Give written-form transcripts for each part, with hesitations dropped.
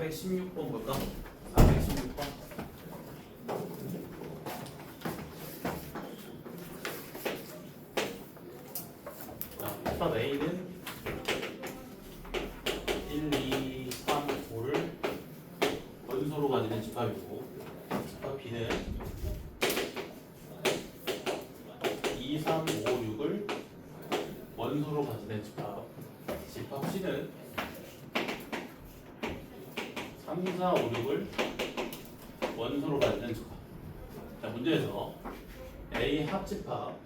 416번 볼까? 416번. 자, 집합 A는 1, 2, 3, 5를 원소로 가지는 집합이고, 집합 B는 2, 3, 5, 6을 원소로 가지는 집합. 집합 C는 3, 4, 5, 6을 원소로 가지는 집합. 자, 문제에서 A 합집합,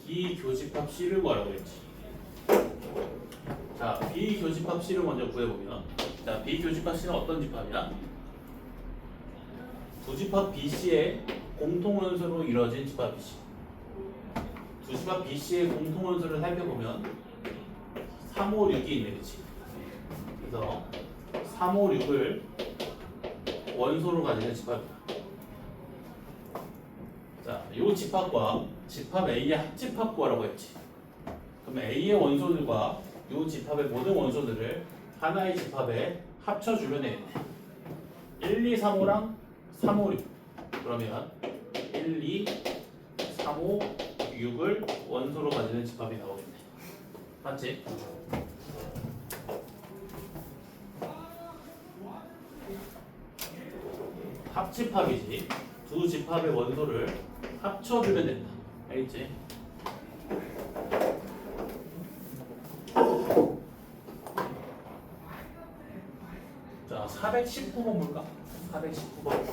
B 교집합 C를 구하라고 했지. 자, B 교집합 C를 먼저 구해보면, 자, B 교집합 C는 어떤 집합이야? 두 집합 BC의 공통원소로 이루어진 집합이지. 두 집합 BC의 공통원소를 살펴보면 3, 5, 6이 있네, 그치? 그래서 3, 5, 6을 원소로 가지는 집합이야. 자, 이 집합과 집합 A의 합집합 구하라고 했지. 그러면 A의 원소들과 이 집합의 모든 원소들을 하나의 집합에 합쳐주면 되겠네. 1, 2, 3, 5랑 3, 5, 6. 그러면 1, 2, 3, 5, 6을 원소로 가지는 집합이 나오겠네. 맞지? 합집합이지. 두 집합의 원소를 합쳐주면 된다. 알겠지? 자, 419번 볼까? 419번.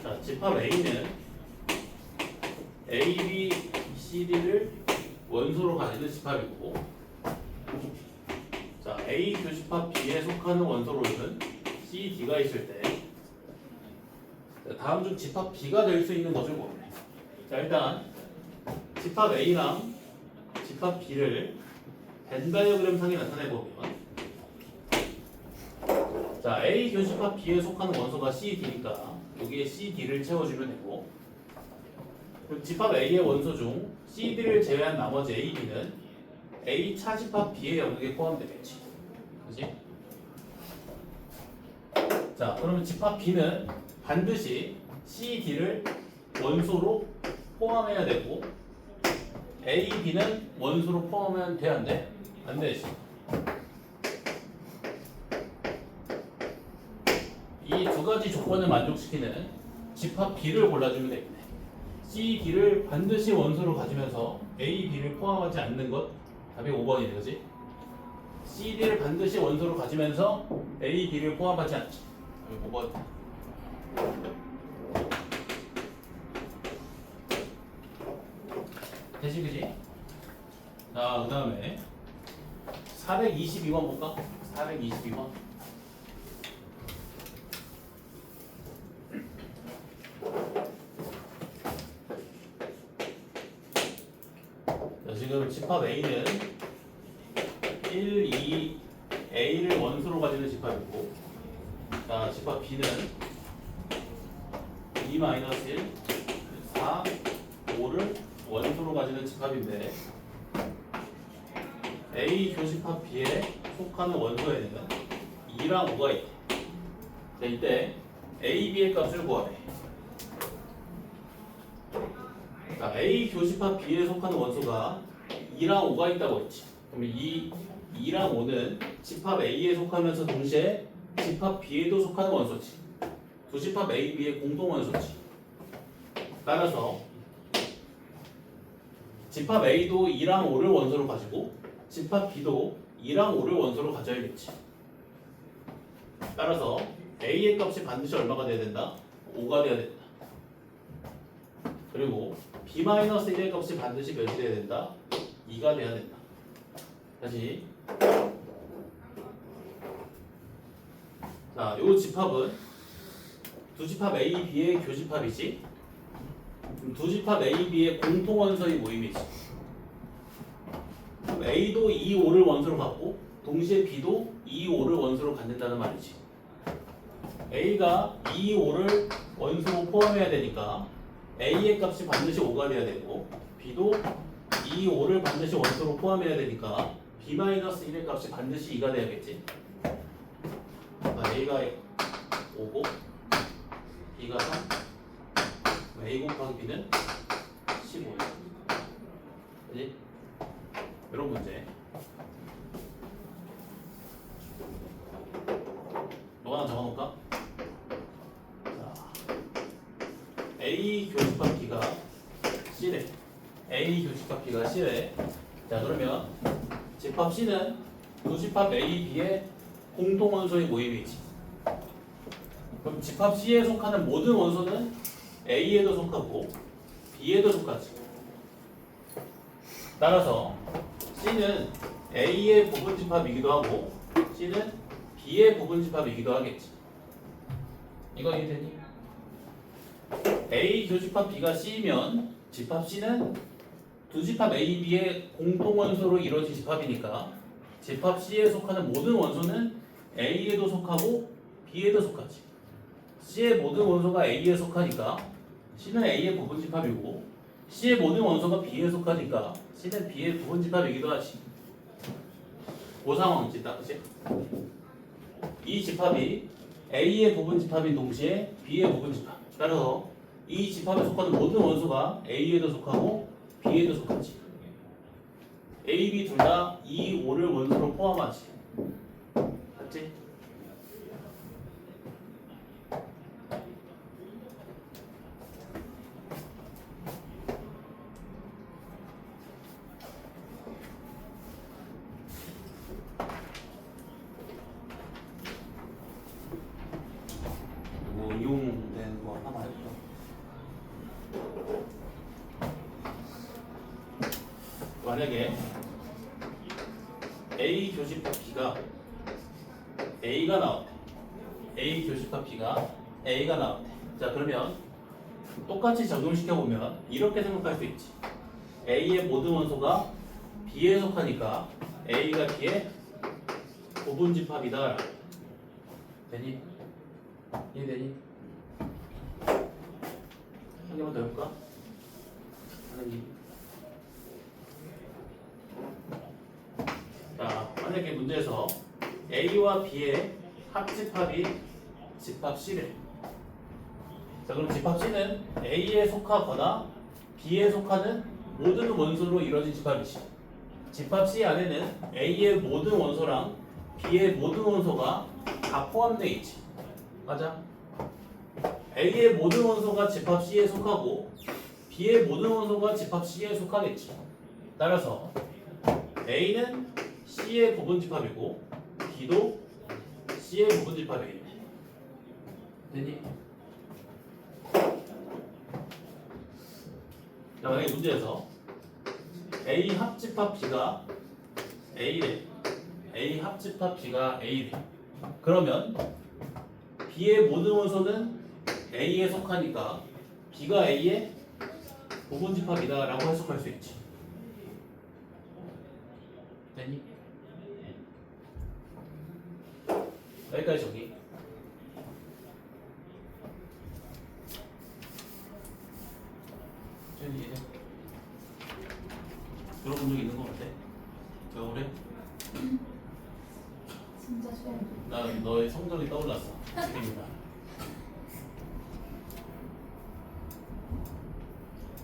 자, 집합 A는 A, B, C, D를 원소로 가지는 집합이고, 자, A 교집합 B에 속하는 원소로는 C, D가 있을 때 다음 중 집합 B가 될 수 있는 것을 보래. 자, 일단 집합 A랑 집합 B를 벤 다이어그램 상에 나타내 보면, 자, A 교집합 B에 속하는 원소가 C, D니까 여기에 C, D를 채워주면 되고, 그리고 집합 A의 원소 중 C, D를 제외한 나머지 A, B는 A 차집합 B의 영역에 포함되겠지. 그렇지? 자, 그러면 집합 B는 반드시 C, D를 원소로 포함해야 되고, A, B는 원소로 포함하면 돼, 안 돼? 안 되지. 이 두 가지 조건을 만족시키는 집합 B를 골라주면 되겠네. C, D를 반드시 원소로 가지면서 A, B를 포함하지 않는 것, 답이 5번이네, 그렇지? C, D를 반드시 원소로 가지면서 A, B를 포함하지 않지. 답이 5번. 되지, 그지? 자, 그 다음에 422번 볼까? 422번. 자, 지금 집합 A는 1, 2, A를 원소로 가지는 집합이고, 자, 집합 B는 2-1, 4, 5를 원소로 가지는 집합인데, A 교집합 B에 속하는 원소에는 2랑 5가 있대. 자, 이때 A, B의 값을 구하래. 자, A 교집합 B에 속하는 원소가 2랑 5가 있다고 했지. 그러면 2랑 5는 집합 A에 속하면서 동시에 집합 B에도 속하는 원소지. 두 집합 A, B의 공동 원소지. 따라서 집합 A도 2랑 5를 원소로 가지고 집합 B도 2랑 5를 원소로 가져야겠지. 따라서 A의 값이 반드시 얼마가 돼야 된다? 5가 돼야 된다. 그리고 B-1의 값이 반드시 몇이 돼야 된다? 2가 돼야 된다. 다시. 자, 요 집합은 두 집합 A, B의 교집합이지. 두 집합 A, B의 공통원소의 모임이지. A도 2, 5를 원소로 갖고 동시에 B도 2, 5를 원소로 갖는다는 말이지. A가 2, 5를 원소로 포함해야 되니까 A의 값이 반드시 5가 돼야 되고 B도 이 5를 반드시 원소로 포함해야 되니까 b-1의 값이 반드시 2가 돼야겠지. a가 5고 b가 3, a 곱하기 b는 15예요. 그지? 이런 문제. 너 하나 적어놓을까? 자, a 교집합 b가 C래. a 교집합 b가 C래. 자, 그러면 집합 C는 교집합 A, B의 공통 원소의 모임이지. 그럼 집합 C에 속하는 모든 원소는 A에도 속하고 B에도 속하지. 따라서 C는 A의 부분집합이기도 하고 C는 B의 부분집합이기도 하겠지. 이거 이해되니? A 교집합 B가 C면 집합 C는 두 집합 A, B의 공통 원소로 이루어진 집합이니까 집합 C에 속하는 모든 원소는 A에도 속하고 B에도 속하지. C의 모든 원소가 A에 속하니까 C는 A의 부분집합이고 C의 모든 원소가 B에 속하니까 C는 B의 부분집합이기도 하지. 그 상황이지, 딱 그치? 이 집합이 A의 부분집합인 동시에 B의 부분집합. 따라서 이 집합에 속하는 모든 원소가 A에도 속하고 B에도 속하지. A, B 둘 다 이 5를 원소로 포함하지. 맞지? 뭐 이용된 거 하나만 해볼까? 만약에 A 교집합 B가 A가 나왔대. A 교집합 B가 A가 나왔대. 자, 그러면 똑같이 적용시켜보면 이렇게 생각할 수 있지. A의 모든 원소가 B에 속하니까 A가 B의 부분집합이다. 되니? 이해되니? 한 개만 더 해볼까? 하는 게. 자, 만약에 문제에서 A와 B의 합집합이 집합 C래. 자, 그럼 집합 C는 A에 속하거나 B에 속하는 모든 원소로 이루어진 집합이지. 집합 C 안에는 A의 모든 원소랑 B의 모든 원소가 다 포함되어 있지. 맞아? A의 모든 원소가 집합 C에 속하고 B의 모든 원소가 집합 C에 속하겠지. 따라서 A는 C의 부분집합이고 B도 C의 부분집합이겠네. 되니? 자, 만약에 문제에서 A 합집합 B가 A래. A 합집합 B가 A래. 그러면 B의 모든 원소는 A에 속하니까 B가 A의 부분집합이다 라고 해석할 수 있지. 되니? 여기까지 정리. 쟤는 이해? 들어본 적 있는 거 같아? 왜 그래? 진짜 싫어. 나 너의 성적이 떠올랐어. 지금이다.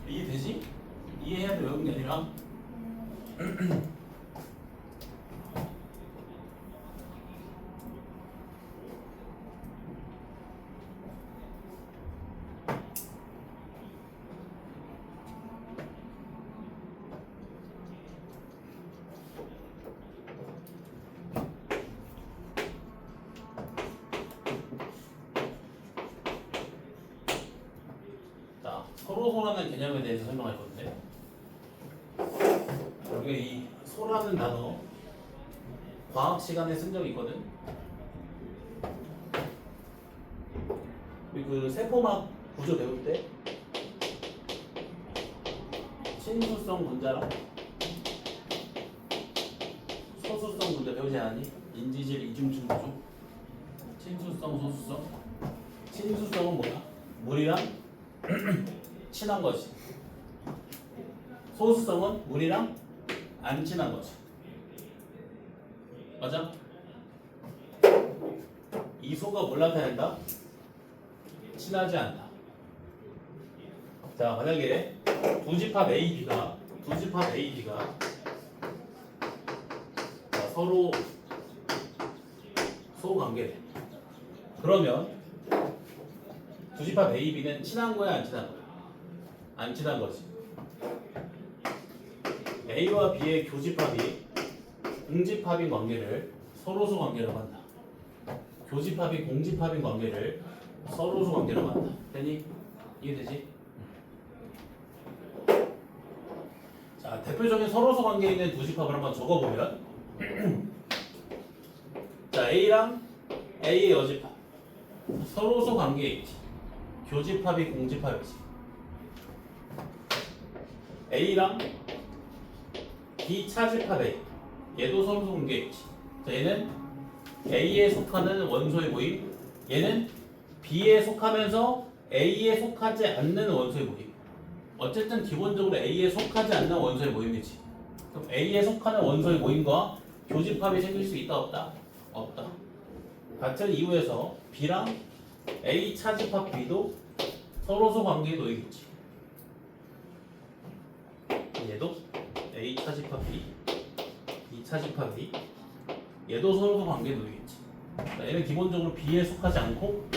이해되지? 이해해야 돼, 외우는 게 아니라. 자, 서로소라는 개념에 대해서 설명할 건데, 여기 이 소라는 단어 과학 시간에 쓴 적이 있거든. 우리 그 세포막 구조 배울 때 친수성 분자랑 소수성 분자 배우지 않았니? 인지질 이중층 구조. 친수성, 소수성. 친수성은 뭐야? 물이랑 친한 거지. 소수성은 물이랑 안 친한 거지. 맞아? 이 소가 뭘 나타낸다? 친하지 않다. 자, 만약에 두 집합 A, B가 서로 소관계래. 그러면 두 집합 A, B는 친한 거야, 안 친한 거야? 안 친한 거지. A와 B의 교집합이 공집합인 관계를 서로소 관계라고 한다. 교집합이 공집합인 관계를 서로소 관계라고 한다. 되니? 이해되지? 자, 대표적인 서로소 관계에 있는 두 집합을 한번 적어보면 자, A랑 A의 여집합 서로소 관계에 있지. 교집합이 공집합이지. A랑 B 차집합 A 얘도 서로소 관계에 있지. 자, 얘는 A에 속하는 원소의 모임, 얘는 B에 속하면서 A에 속하지 않는 원소의 모임. 어쨌든 기본적으로 A에 속하지 않는 원소의 모임이지. 그럼 A에 속하는 원소의 모임과 교집합이 생길 수 있다 없다? 없다. 같은 이유에서 B랑 A 차집합 B도 서로소 관계에 놓이겠지. 얘도 A 차집합 B, B 차집합 B, 얘도 서로소 관계에 놓이겠지. 얘는 기본적으로 B에 속하지 않고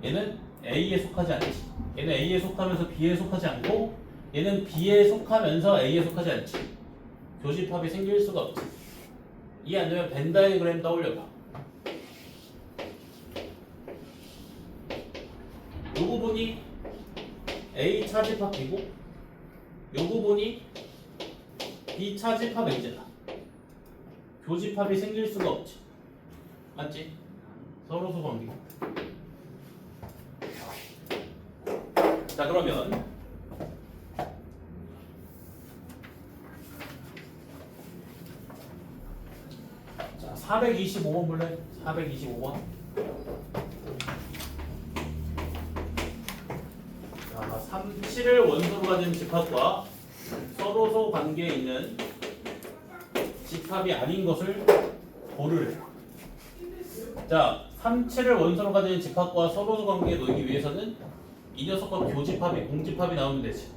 얘는 A에 속하지 않지. 얘는 A에 속하면서 B에 속하지 않고 얘는 B에 속하면서 A에 속하지 않지. 교집합이 생길 수가 없지. 이해 안 되면 벤 다이어그램 떠올려봐. 이 부분이 A 차집합 B고 이 부분이 B 차집합 A잖아. 교집합이 생길 수가 없지. 맞지? 서로소 관계. 자, 그러면 자, 425번 볼래? 425번. 자, 3, 7을 원소로 가진 집합과 서로소 관계에 있는 집합이 아닌 것을 고르래. 자, 3, 7을 원소로 가진 집합과 서로소 관계에 놓이기 위해서는 이 녀석과 교집합이 공집합이 나오면 되지.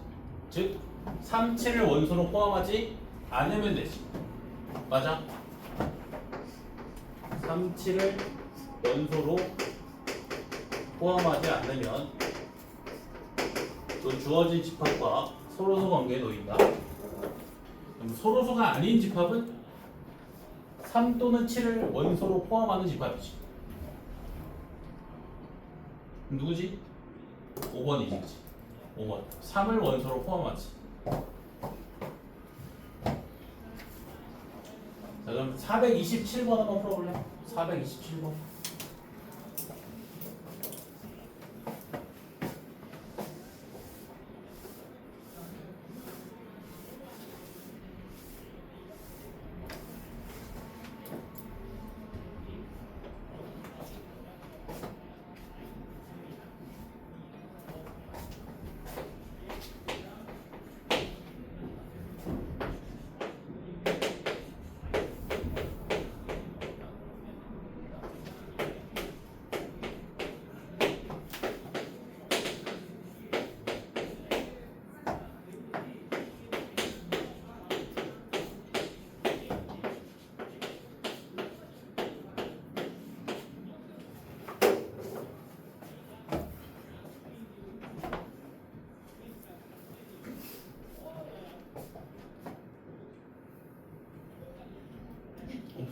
즉 3, 7을 원소로 포함하지 않으면 되지. 맞아? 3, 7을 원소로 포함하지 않으면 그 주어진 집합과 서로소 관계에 놓인다. 그럼 서로소가 아닌 집합은 3 또는 7을 원소로 포함하는 집합이지. 누구지? 5번이지, 그치? 5번. 3을 원소로 포함하지. 자, 그럼 427번 한번 풀어볼래? 427번.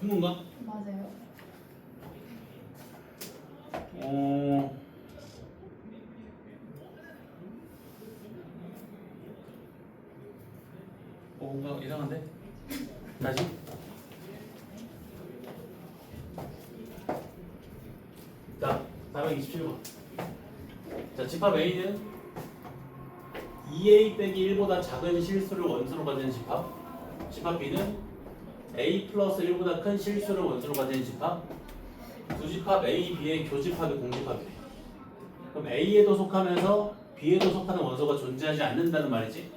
푼 건가? 맞아요. 뭔가 이상한데? 다시? 자, 427번. 자, 집합 A는 2A 빼기 1보다 작은 실수를 원수로 가진 집합. 집합 B는 A 플러스 1보다 큰 실수를 원수로 가진 집합. 두 집합 A, B의 교집합이 공집합이래. 그럼 A에도 속하면서 B에도 속하는 원소가 존재하지 않는다는 말이지.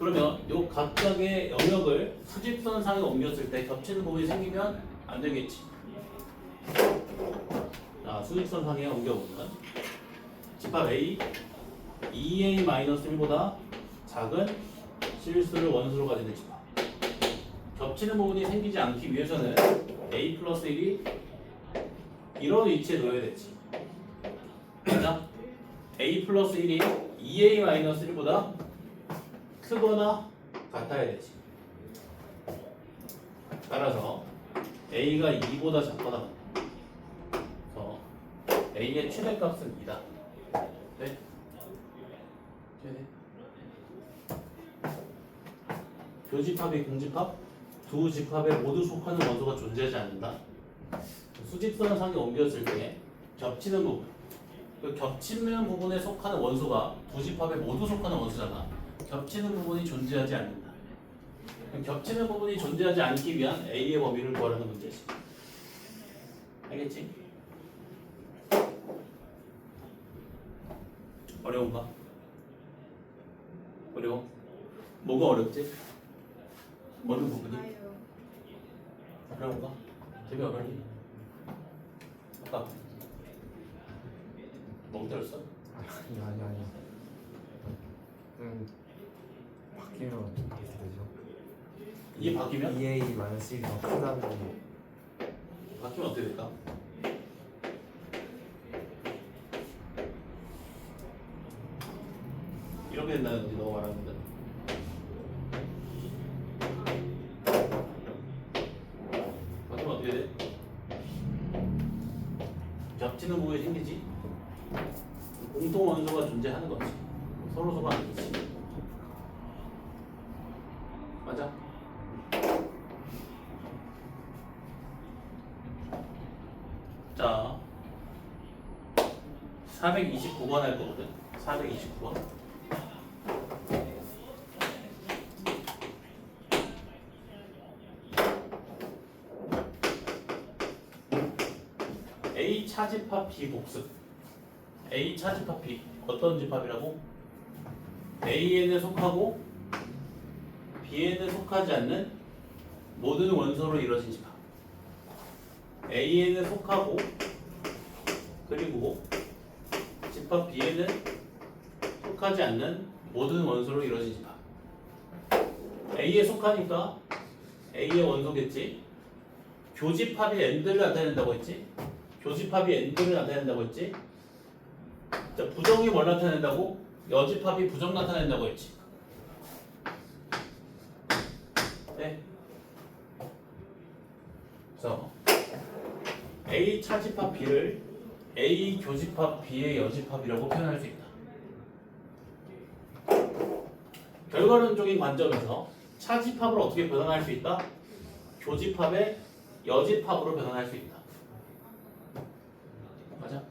그러면 요 각각의 영역을 수직선상에 옮겼을 때 겹치는 부분이 생기면 안 되겠지. 자, 수직선상에 옮겨보면 집합 A 2A-1보다 작은 실수를 원수로 가지는 집합. 겹치는 부분이 생기지 않기 위해서는 A 플러스 1이 이런 위치에 놓여야 되지. 자, A 플러스 1이 2A-1보다 크거나 같아야 되지. 따라서 A가 2보다 작거나 같다. 그래서 A의 최대값은 2다. 네? 네. 교집합이 공집합? 두 집합에 모두 속하는 원소가 존재하지 않는다. 수직선상에 옮겼을 때 겹치는 부분, 그 겹치는 부분에 속하는 원소가 두 집합에 모두 속하는 원소잖아. 겹치는 부분이 존재하지 않는다. 겹치는 부분이 존재하지 않기 위한 A의 범위를 구하라는 문제지. 알겠지? 어려운가? 어려워? 뭐가 어렵지? 어느 부분이? 어려운가? 되게 어렵니? 아까 멍 때렸어? 아니. 바뀌면 어떻게 되죠? 이게 바뀌면? 2A-1이 더 크다는 게 바뀌면 어떻게 될까? 이렇게 된다는지 너가 말하는데 바뀌면 어떻게 돼? 겹치는 부분이 생기지? 공통 원소가 존재하는 거지. 서로 서로 아니지. 맞아? 자, 429번 할 거거든. 429번. A 차집합 B 복습. A 차집합 B 어떤 집합이라고? A에는 속하고 B에는 속하지 않는 모든 원소로 이루어진 집합. A에는 속하고 그리고 집합 B에는 속하지 않는 모든 원소로 이루어진 집합. A에 속하니까 A의 원소겠지. 교집합이 n들을 나타낸다고 했지. 교집합이 n들을 나타낸다고 했지. 자, 부정이 뭘 나타낸다고? 여집합이 부정 나타낸다고 했지. 네. 그래서 A 차집합 B를 A 교집합 B의 여집합이라고 표현할 수 있다. 결과론적인 관점에서 차집합을 어떻게 변환할 수 있다? 교집합의 여집합으로 변환할 수 있다. 맞아?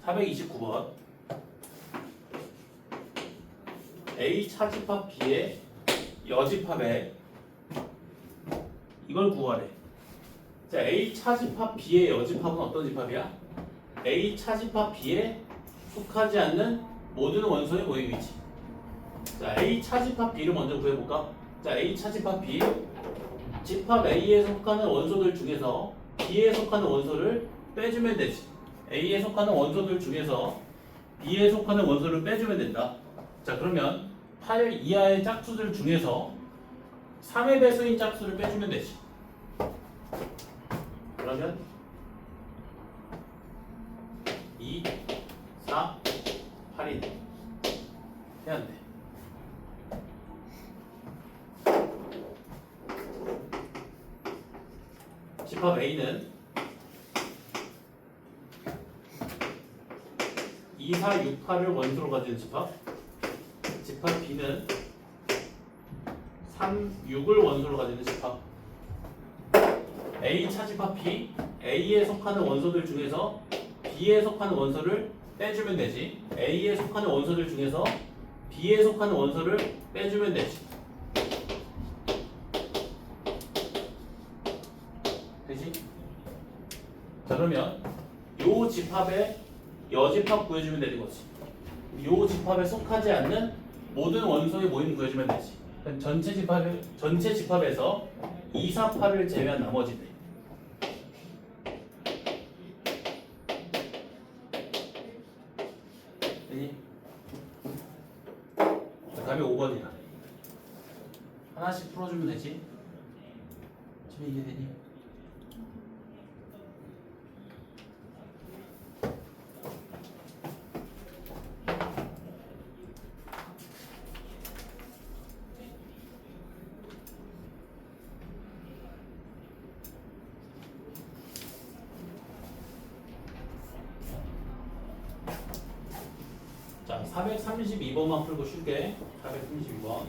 429번 A 차집합 B의 여집합에 이걸 구하래. 자, A 차집합 B의 여집합은 어떤 집합이야? A 차집합 B에 속하지 않는 모든 원소의 모임이지. 자, A 차집합 B를 먼저 구해볼까? 자, A 차집합 B 집합 A에 속하는 원소들 중에서 B에 속하는 원소를 빼주면 되지. A에 속하는 원소들 중에서 B에 속하는 원소를 빼주면 된다. 자, 그러면 8 이하의 짝수들 중에서 3의 배수인 짝수를 빼주면 되지. 그러면 2, 4, 8이 해야 돼. 집합 A는 2, 4, 6, 8을 원소로 가진 집합. 집합 B는 3, 6을 원소로 가지는 집합. A 차집합 B, A에 속하는 원소들 중에서 B에 속하는 원소를 빼주면 되지. A에 속하는 원소들 중에서 B에 속하는 원소를 빼주면 되지. 되지? 자, 그러면 요 집합의 여집합 구해주면 되는 거지. 요 집합에 속하지 않는 모든 원소의 모임 구해주면 되지. 그럼 전체 집합에서 2, 4, 8을 제외한 나머지들. 되니? 자, 답이 5번이야. 하나씩 풀어주면 되지. 지금 이게 되니? 자, 432번만 풀고 쉴게. 432번.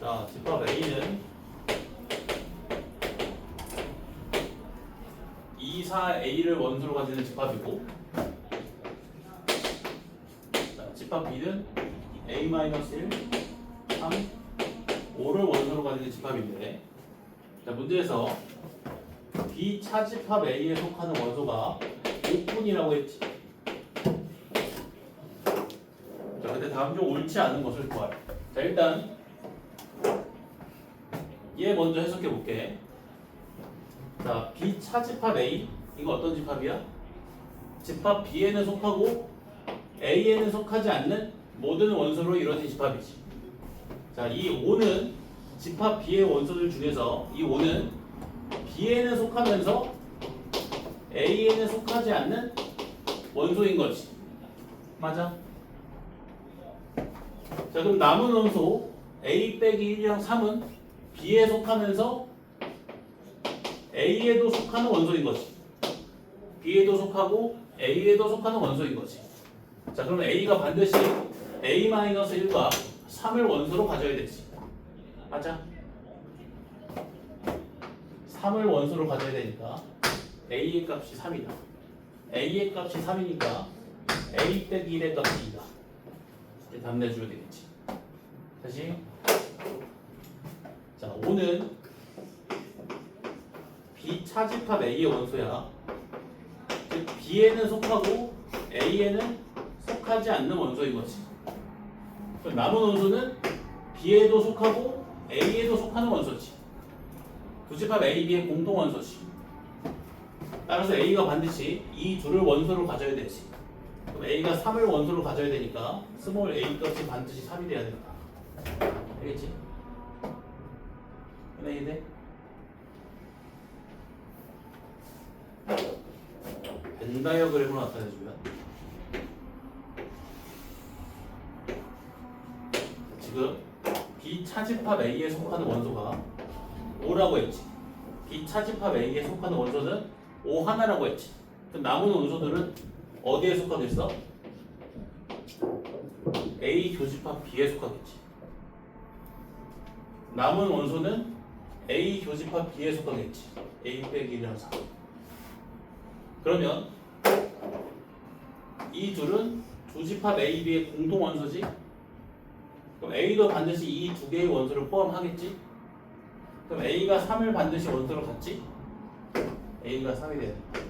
자, 집합 A는 2, 4A를 원소로 가지는 집합이고, 자, 집합 B는 A-1, 3, 5를 원소로 가지는 집합인데, 자, 문제에서 B 차집합 A에 속하는 원소가 5분이라고 했지. 자, 근데 다음 중 옳지 않은 것을 구하라. 자, 일단 얘 먼저 해석해 볼게. 자, B 차집합 A, 이거 어떤 집합이야? 집합 B에는 속하고 A에는 속하지 않는 모든 원소로 이루어진 집합이지. 자, 이 5는 집합 B의 원소들 중에서 이 5는 B에는 속하면서 A에는 속하지 않는 원소인 거지. 맞아? 자, 그럼 남은 원소 A 빼기 1이랑 3은 B에 속하면서 A에도 속하는 원소인 거지. B에도 속하고 A에도 속하는 원소인 거지. 자, 그러면 A가 반드시 A-1과 3을 원소로 가져야 되지. 맞아? 3을 원소로 가져야 되니까 A의 값이 3이다. A의 값이 3이니까 A 빼기 1의 값이 2다. 이제 답 내주면 되겠지. 다시. 자, 5는 B 차집합 A의 원소야. 즉 B에는 속하고 A에는 속하지 않는 원소인 거지. 그럼 남은 원소는 B에도 속하고 A에도 속하는 원소지. 두 집합 A, B의 공통 원소지. 따라서 A가 반드시 이 둘을 원소로 가져야 되지. 그럼 A가 3을 원소로 가져야 되니까 스몰 a 값이 반드시 3이 돼야 된다. 알겠지? 이해돼? 벤 다이어그램으로 나타내주면 지금 B 차집합 A에 속하는 원소가 5라고 했지. B 차집합 A에 속하는 원소는 5 하나라고 했지. 그럼 남은 원소들은 어디에 속하겠어? A 교집합 B에 속하겠지. 남은 원소는 A 교집합 B에 속하겠지. A 빼기 1이랑 4. 그러면 이 둘은 두 집합 A, B의 공통 원소지? 그럼 A도 반드시 이 두 개의 원소를 포함하겠지? 그럼 A가 3을 반드시 원소로 갖지? A가 3이 되는 거야.